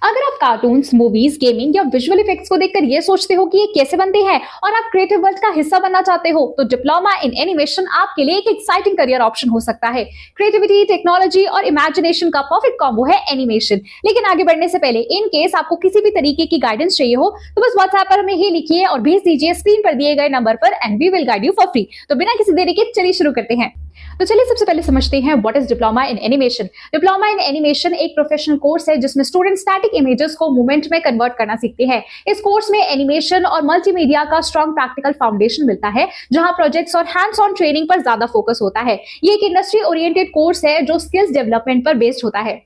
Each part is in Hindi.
अगर आप कार्टून्स, मूवीज, गेमिंग या विजुअल इफेक्ट्स को देखकर ये सोचते हो कि ये कैसे बनते हैं और आप क्रिएटिव वर्ल्ड का हिस्सा बनना चाहते हो, तो डिप्लोमा इन एनिमेशन आपके लिए एक एक्साइटिंग करियर ऑप्शन हो सकता है। क्रिएटिविटी, टेक्नोलॉजी और इमेजिनेशन का परफेक्ट कॉम्बो है एनिमेशन। लेकिन आगे बढ़ने से पहले, इन केस आपको किसी भी तरीके की गाइडेंस चाहिए हो, तो बस व्हाट्सएप पर हमें ही लिखिए और भेज दीजिए स्क्रीन पर दिए गए नंबर पर, and we will guide you for free. तो बिना किसी देरी के चलिए शुरू करते हैं। तो चलिए सबसे पहले समझते हैं what is diploma in animation. Diploma in animation एक प्रोफेशनल कोर्स है जिसमें स्टूडेंट स्टैटिक इमेजेस को मूवमेंट में कन्वर्ट करना सीखते हैं। इस कोर्स में एनिमेशन और मल्टीमीडिया का स्ट्रॉन्ग प्रैक्टिकल फाउंडेशन मिलता है, जहां प्रोजेक्ट्स और हैंड्स ऑन ट्रेनिंग पर ज्यादा फोकस होता है। ये एक इंडस्ट्री ओरिएंटेड कोर्स है जो स्किल्स डेवलपमेंट पर बेस्ड होता है।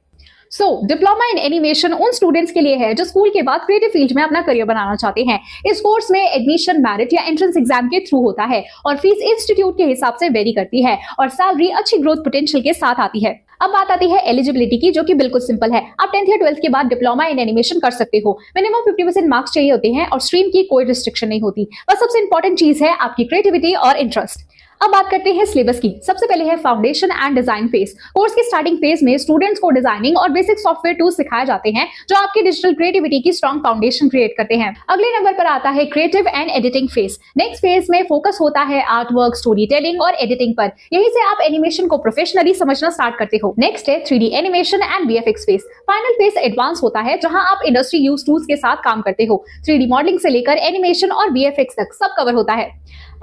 डिप्लोमा इन एनिमेशन उन स्टूडेंट्स के लिए है जो स्कूल के बाद क्रिएटिव फील्ड में अपना करियर बनाना चाहते हैं। इस कोर्स में एडमिशन मेरिट या एंट्रेंस एग्जाम के थ्रू होता है और फीस इंस्टीट्यूट के हिसाब से वेरी करती है और सैलरी अच्छी ग्रोथ पोटेंशियल के साथ आती है। अब बात आती है एलिजिबिलिटी की, जो कि बिल्कुल सिंपल है। आप 10th या 12th के बाद डिप्लोमा इन एनिमेशन कर सकते हो। मिनिमम 50% मार्क्स चाहिए होते हैं और स्ट्रीम की कोई रिस्ट्रिक्शन नहीं होती। बस सबसे इंपॉर्टेंट चीज है आपकी क्रिएटिविटी और इंटरेस्ट। अब बात करते हैं सिलेबस की। सबसे पहले है foundation and design phase. Course के स्टार्टिंग फेज में स्टूडेंट्स को डिजाइनिंग और बेसिक सॉफ्टवेयर टूल्स सिखाए जाते हैं जो आपकी डिजिटल क्रिएटिविटी की स्ट्रॉन्ग फाउंडेशन क्रिएट करते हैं। अगले नंबर पर आता है creative and editing phase. Next phase में फोकस होता है आर्ट वर्क, स्टोरी टेलिंग और एडिटिंग पर। यहीं से आप एनिमेशन को प्रोफेशनली समझना स्टार्ट करते हो। नेक्स्ट है 3D animation and VFX phase. Final phase advance होता है जहां आप इंडस्ट्री यूज टूल्स के साथ काम करते हो। 3D मॉडलिंग से लेकर एनिमेशन और VFX तक सब कवर होता है।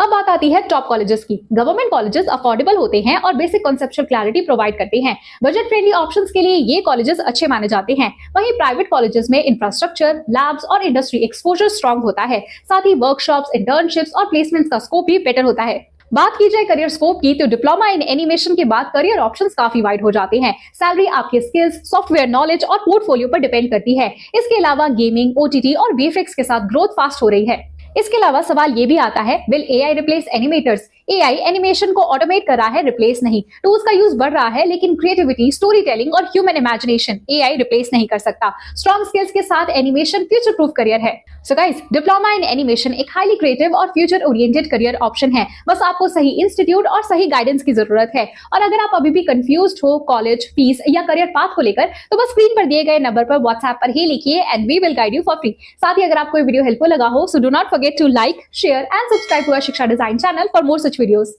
अब बात आती है टॉप कॉलेजेस की। गवर्नमेंट कॉलेजेस अफोर्डेबल होते हैं और बेसिक कॉन्सेप्चुअल क्लैरिटी प्रोवाइड करते हैं। बजट फ्रेंडली ऑप्शंस के लिए ये कॉलेजेस अच्छे माने जाते हैं। वहीं प्राइवेट कॉलेजेस में इंफ्रास्ट्रक्चर, लैब्स और इंडस्ट्री एक्सपोजर स्ट्रॉन्ग होता है। साथ ही वर्कशॉप्स, इंटर्नशिप्स और प्लेसमेंट्स का स्कोप भी बेटर होता है। बात की जाए करियर स्कोप की, तो डिप्लोमा इन एनिमेशन के बाद करियर ऑप्शंस काफी वाइड हो जाते हैं। सैलरी आपके स्किल्स, सॉफ्टवेयर नॉलेज और पोर्टफोलियो पर डिपेंड करती है। इसके अलावा गेमिंग, OTT और VFX के साथ ग्रोथ फास्ट हो रही है। इसके अलावा सवाल ये भी आता है, will AI replace animators? AI animation को ऑटोमेट कर रहा है, रिप्लेस नहीं। टूल्स का यूज बढ़ रहा है, लेकिन क्रिएटिविटी, स्टोरी टेलिंग और ह्यूमन इमेजिनेशन AI रिप्लेस नहीं कर सकता। स्ट्रॉन्ग स्किल्स के साथ एनिमेशन फ्यूचर प्रूफ करियर है। So guys, diploma in animation एक हाईली क्रिएटिव और फ्यूचर ओरिएंटेड करियर ऑप्शन है। बस आपको सही इंस्टीट्यूट और सही गाइडेंस की जरूरत है। और अगर आप अभी भी कंफ्यूज्ड हो कॉलेज, फीस या करियर पाथ को लेकर, तो बस स्क्रीन पर दिए गए नंबर पर व्हाट्सएप पर ही लिखिए and we will guide you for free. साथ ही अगर आपको ये वीडियो हेल्पफुल लगा हो, so do not forget to like, share and subscribe to our Shiksha design channel for more such videos.